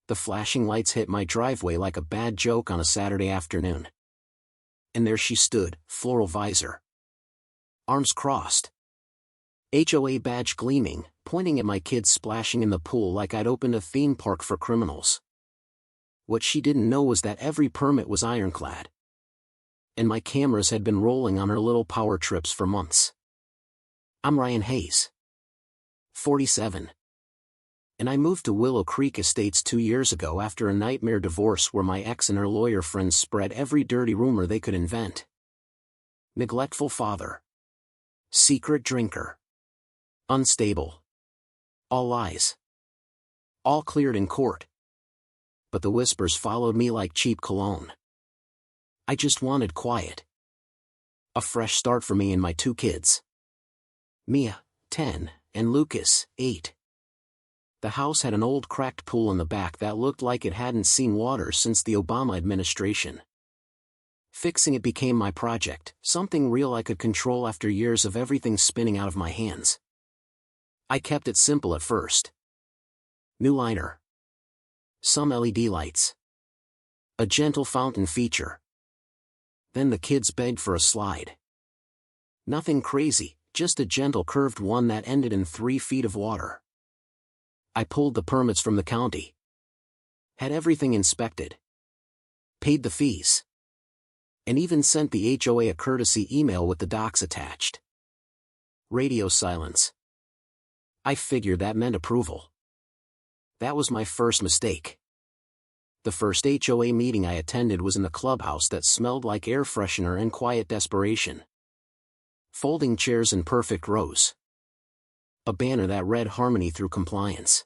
The flashing lights hit my driveway like a bad joke on a Saturday afternoon. And there she stood, floral visor, arms crossed, HOA badge gleaming, pointing at my kids splashing in the pool like I'd opened a theme park for criminals. What she didn't know was that every permit was ironclad. And my cameras had been rolling on her little power trips for months. I'm Ryan Hayes, 47. And I moved to Willow Creek Estates 2 years ago after a nightmare divorce where my ex and her lawyer friends spread every dirty rumor they could invent. Neglectful father. Secret drinker. Unstable. All lies. All cleared in court. But the whispers followed me like cheap cologne. I just wanted quiet. A fresh start for me and my 2 kids. Mia, 10, and Lucas, 8. The house had an old cracked pool in the back that looked like it hadn't seen water since the Obama administration. Fixing it became my project, something real I could control after years of everything spinning out of my hands. I kept it simple at first. New liner. Some LED lights. A gentle fountain feature. Then the kids begged for a slide. Nothing crazy, just a gentle curved one that ended in 3 feet of water. I pulled the permits from the county. Had everything inspected. Paid the fees. And even sent the HOA a courtesy email with the docs attached. Radio silence. I figured that meant approval. That was my first mistake. The first HOA meeting I attended was in the clubhouse that smelled like air freshener and quiet desperation. Folding chairs in perfect rows. A banner that read harmony through compliance.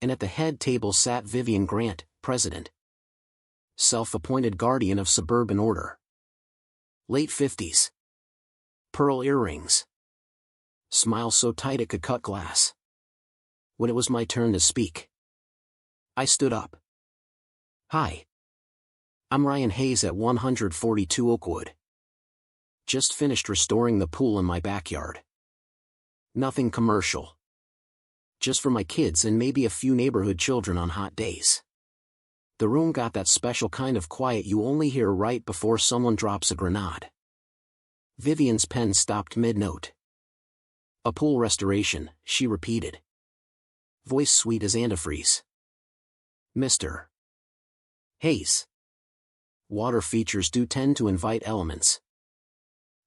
And at the head table sat Vivian Grant, president. Self-appointed guardian of suburban order. Late 50s. Pearl earrings. Smile so tight it could cut glass. When it was my turn to speak, I stood up. Hi. I'm Ryan Hayes at 142 Oakwood. Just finished restoring the pool in my backyard. Nothing commercial. Just for my kids and maybe a few neighborhood children on hot days. The room got that special kind of quiet you only hear right before someone drops a grenade. Vivian's pen stopped mid-note. A pool restoration, she repeated. Voice sweet as antifreeze. Mr. Hayes. Water features do tend to invite elements.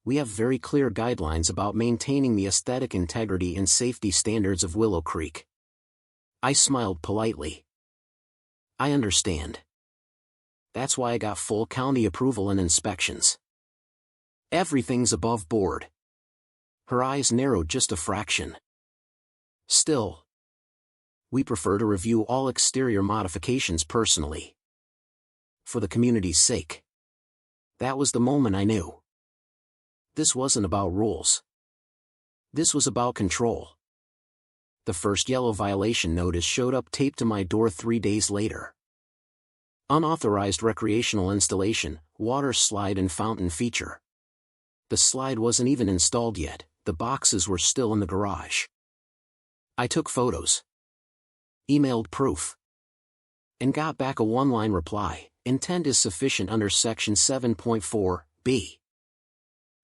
We have very clear guidelines about maintaining the aesthetic integrity and safety standards of Willow Creek. I smiled politely. I understand. That's why I got full county approval and inspections. Everything's above board. Her eyes narrowed just a fraction. Still, we prefer to review all exterior modifications personally. For the community's sake. That was the moment I knew. This wasn't about rules. This was about control. The first yellow violation notice showed up taped to my door 3 days later. Unauthorized recreational installation, water slide and fountain feature. The slide wasn't even installed yet, the boxes were still in the garage. I took photos. Emailed proof. And got back a 1-line reply, intent is sufficient under section 7.4b.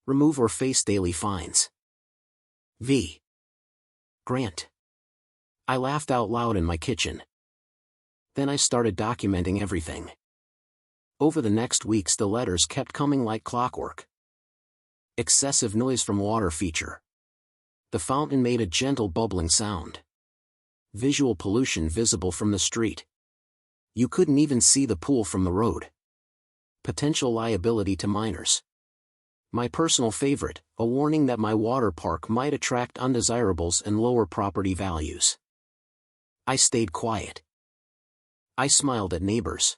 Remove or face daily fines. V. Grant. I laughed out loud in my kitchen. Then I started documenting everything. Over the next weeks the letters kept coming like clockwork. Excessive noise from water feature. The fountain made a gentle bubbling sound. Visual pollution visible from the street. You couldn't even see the pool from the road. Potential liability to minors. My personal favorite, a warning that my water park might attract undesirables and lower property values. I stayed quiet. I smiled at neighbors.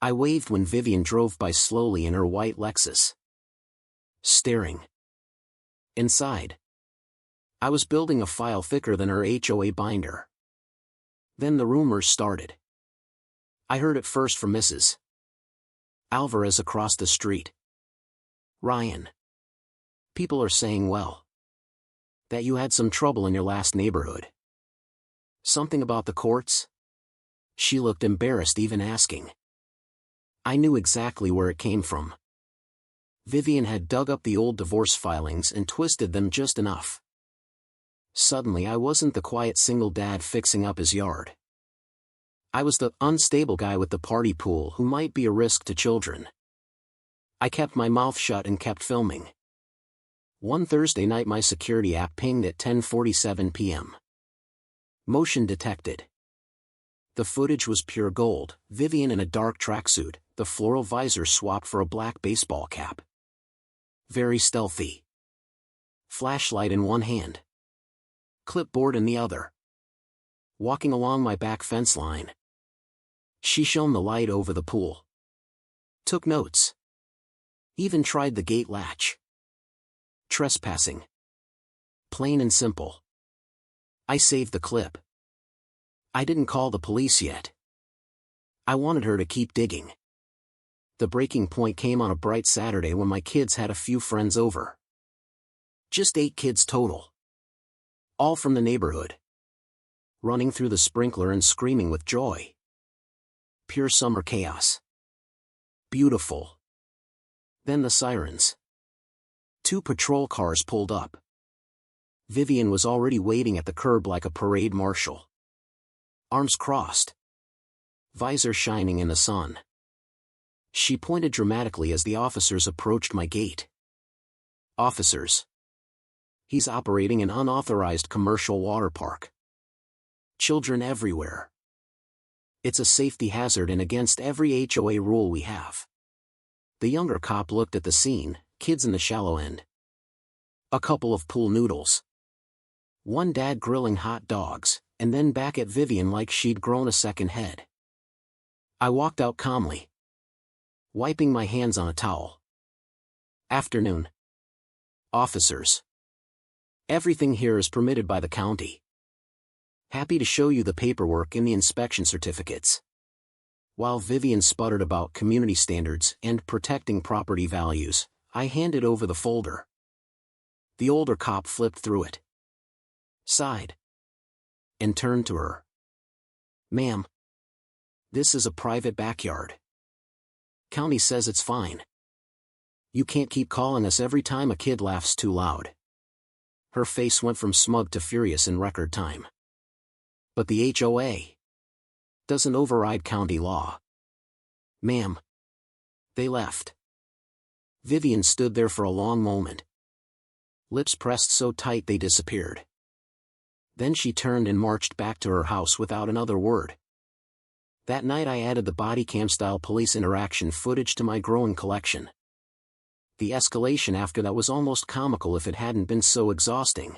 I waved when Vivian drove by slowly in her white Lexus. Staring. Inside. I was building a file thicker than her HOA binder. Then the rumors started. I heard it first from Mrs. Alvarez across the street. Ryan. People are saying, well, that you had some trouble in your last neighborhood. Something about the courts? She looked embarrassed even asking. I knew exactly where it came from. Vivian had dug up the old divorce filings and twisted them just enough. Suddenly I wasn't the quiet single dad fixing up his yard. I was the unstable guy with the party pool who might be a risk to children. I kept my mouth shut and kept filming. One Thursday night my security app pinged at 10:47 p.m. Motion detected. The footage was pure gold, Vivian in a dark tracksuit, the floral visor swapped for a black baseball cap. Very stealthy. Flashlight in one hand. Clipboard in the other. Walking along my back fence line. She shone the light over the pool. Took notes. Even tried the gate latch. Trespassing. Plain and simple. I saved the clip. I didn't call the police yet. I wanted her to keep digging. The breaking point came on a bright Saturday when my kids had a few friends over. Just 8 kids total. All from the neighborhood. Running through the sprinkler and screaming with joy. Pure summer chaos. Beautiful. Then the sirens. 2 patrol cars pulled up. Vivian was already waiting at the curb like a parade marshal. Arms crossed. Visor shining in the sun. She pointed dramatically as the officers approached my gate. Officers. He's operating an unauthorized commercial water park. Children everywhere. It's a safety hazard and against every HOA rule we have. The younger cop looked at the scene, kids in the shallow end. A couple of pool noodles. One dad grilling hot dogs, and then back at Vivian like she'd grown a second head. I walked out calmly. Wiping my hands on a towel. Afternoon. Officers. Everything here is permitted by the county. Happy to show you the paperwork and the inspection certificates. While Vivian sputtered about community standards and protecting property values, I handed over the folder. The older cop flipped through it. Sighed. And turned to her. Ma'am. This is a private backyard. County says it's fine. You can't keep calling us every time a kid laughs too loud. Her face went from smug to furious in record time. But the HOA doesn't override county law. Ma'am. They left. Vivian stood there for a long moment. Lips pressed so tight they disappeared. Then she turned and marched back to her house without another word. That night I added the body cam-style police interaction footage to my growing collection. The escalation after that was almost comical if it hadn't been so exhausting.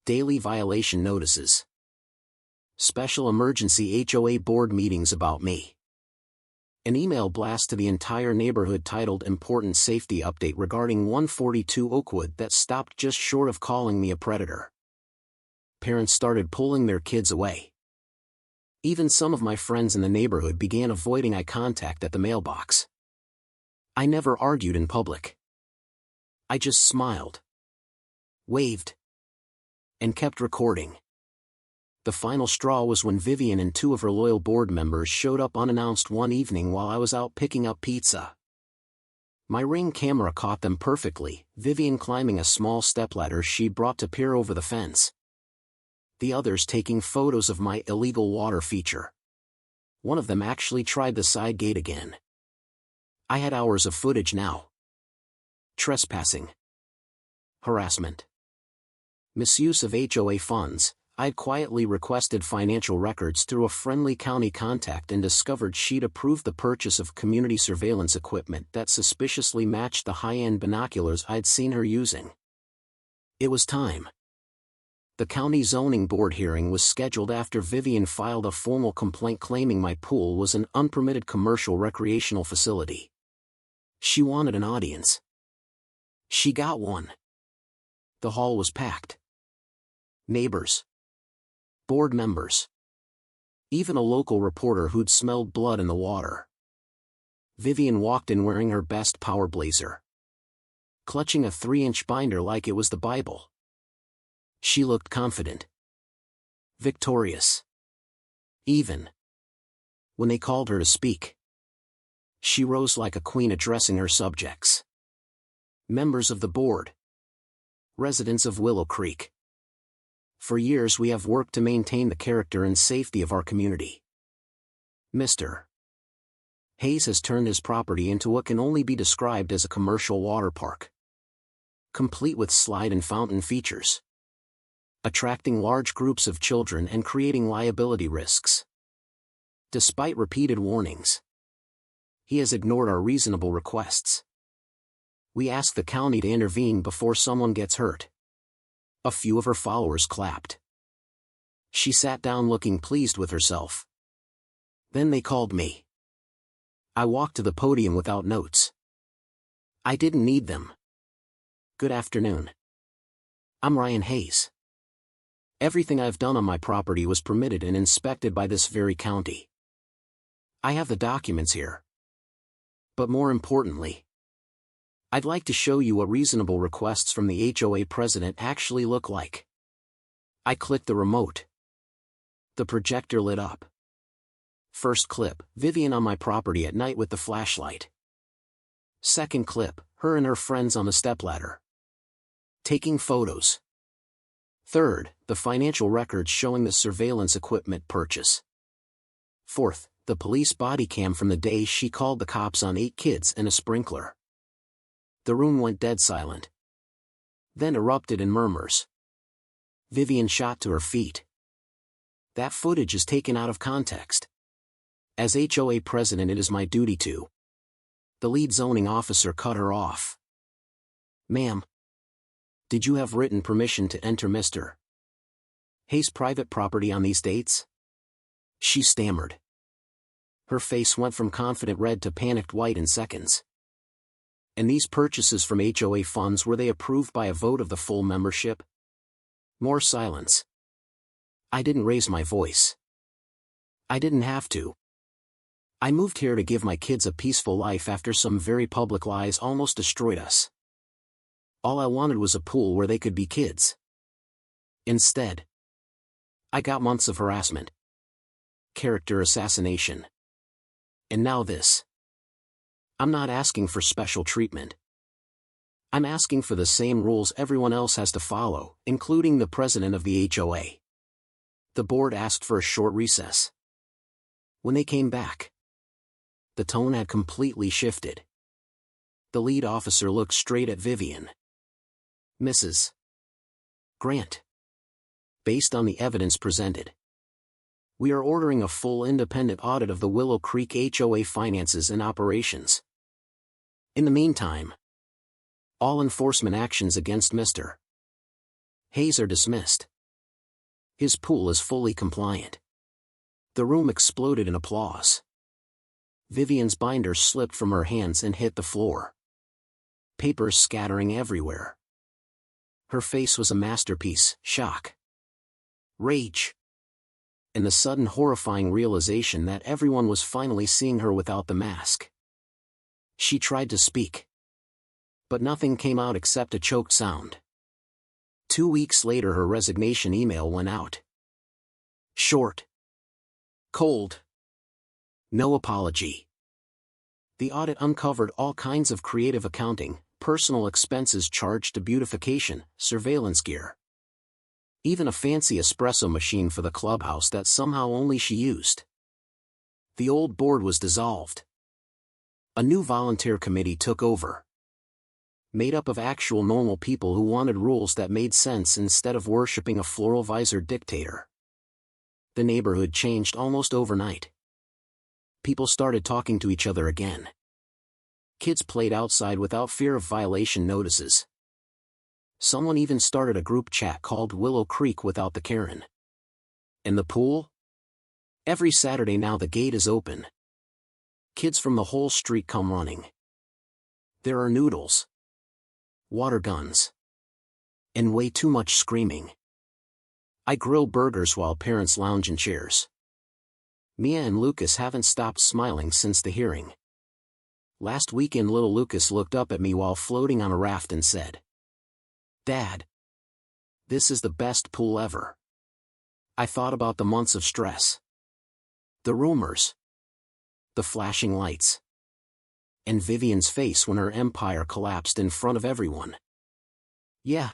Daily violation notices. Special emergency HOA board meetings about me. An email blast to the entire neighborhood titled Important Safety Update regarding 142 Oakwood that stopped just short of calling me a predator. Parents started pulling their kids away. Even some of my friends in the neighborhood began avoiding eye contact at the mailbox. I never argued in public. I just smiled, waved, and kept recording. The final straw was when Vivian and 2 of her loyal board members showed up unannounced one evening while I was out picking up pizza. My Ring camera caught them perfectly, Vivian climbing a small stepladder she brought to peer over the fence. The others taking photos of my illegal water feature. One of them actually tried the side gate again. I had hours of footage now. Trespassing. Harassment. Misuse of HOA funds. I'd quietly requested financial records through a friendly county contact and discovered she'd approved the purchase of community surveillance equipment that suspiciously matched the high-end binoculars I'd seen her using. It was time. The county zoning board hearing was scheduled after Vivian filed a formal complaint claiming my pool was an unpermitted commercial recreational facility. She wanted an audience. She got one. The hall was packed. Neighbors. Board members. Even a local reporter who'd smelled blood in the water. Vivian walked in wearing her best power blazer. Clutching a 3-inch binder like it was the Bible. She looked confident. Victorious. Even. When they called her to speak, she rose like a queen addressing her subjects. Members of the board. Residents of Willow Creek. For years we have worked to maintain the character and safety of our community. Mr. Hayes has turned his property into what can only be described as a commercial water park, complete with slide and fountain features, attracting large groups of children and creating liability risks. Despite repeated warnings, he has ignored our reasonable requests. We ask the county to intervene before someone gets hurt. A few of her followers clapped. She sat down looking pleased with herself. Then they called me. I walked to the podium without notes. I didn't need them. Good afternoon. I'm Ryan Hayes. Everything I've done on my property was permitted and inspected by this very county. I have the documents here. But more importantly, I'd like to show you what reasonable requests from the HOA president actually look like. I clicked the remote. The projector lit up. First clip, Vivian on my property at night with the flashlight. Second clip, her and her friends on the stepladder, taking photos. Third, the financial records showing the surveillance equipment purchase. Fourth, the police body cam from the day she called the cops on 8 kids and a sprinkler. The room went dead silent. Then erupted in murmurs. Vivian shot to her feet. That footage is taken out of context. As HOA president, it is my duty to. The lead zoning officer cut her off. Ma'am, did you have written permission to enter Mr. Hayes' private property on these dates? She stammered. Her face went from confident red to panicked white in seconds. And these purchases from HOA funds, were they approved by a vote of the full membership? More silence. I didn't raise my voice. I didn't have to. I moved here to give my kids a peaceful life after some very public lies almost destroyed us. All I wanted was a pool where they could be kids. Instead, I got months of harassment, character assassination, and now this. I'm not asking for special treatment. I'm asking for the same rules everyone else has to follow, including the president of the HOA. The board asked for a short recess. When they came back, the tone had completely shifted. The lead officer looked straight at Vivian. Mrs. Grant. Based on the evidence presented, we are ordering a full independent audit of the Willow Creek HOA finances and operations. In the meantime, all enforcement actions against Mr. Hayes are dismissed. His pool is fully compliant. The room exploded in applause. Vivian's binder slipped from her hands and hit the floor. Papers scattering everywhere. Her face was a masterpiece: shock, rage, and the sudden horrifying realization that everyone was finally seeing her without the mask. She tried to speak, but nothing came out except a choked sound. 2 weeks later, her resignation email went out. Short, cold, no apology. The audit uncovered all kinds of creative accounting, personal expenses charged to beautification, surveillance gear, even a fancy espresso machine for the clubhouse that somehow only she used. The old board was dissolved. A new volunteer committee took over, made up of actual normal people who wanted rules that made sense instead of worshipping a floral-visored dictator. The neighborhood changed almost overnight. People started talking to each other again. Kids played outside without fear of violation notices. Someone even started a group chat called Willow Creek without the Karen. And the pool? Every Saturday now the gate is open. Kids from the whole street come running. There are noodles, water guns, and way too much screaming. I grill burgers while parents lounge in chairs. Mia and Lucas haven't stopped smiling since the hearing. Last weekend little Lucas looked up at me while floating on a raft and said, "Dad, this is the best pool ever." I thought about the months of stress, the rumors, the flashing lights. And Vivian's face when her empire collapsed in front of everyone. Yeah.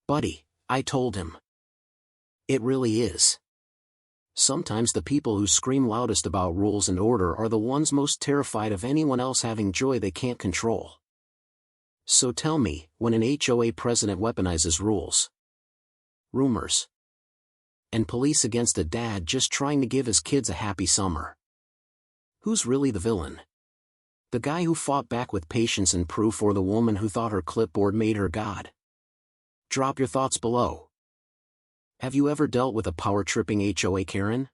Buddy, I told him. It really is. Sometimes the people who scream loudest about rules and order are the ones most terrified of anyone else having joy they can't control. So tell me, when an HOA president weaponizes rules, rumors, and police against a dad just trying to give his kids a happy summer, who's really the villain? The guy who fought back with patience and proof, or the woman who thought her clipboard made her god? Drop your thoughts below. Have you ever dealt with a power-tripping HOA Karen?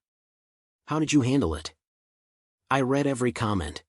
How did you handle it? I read every comment.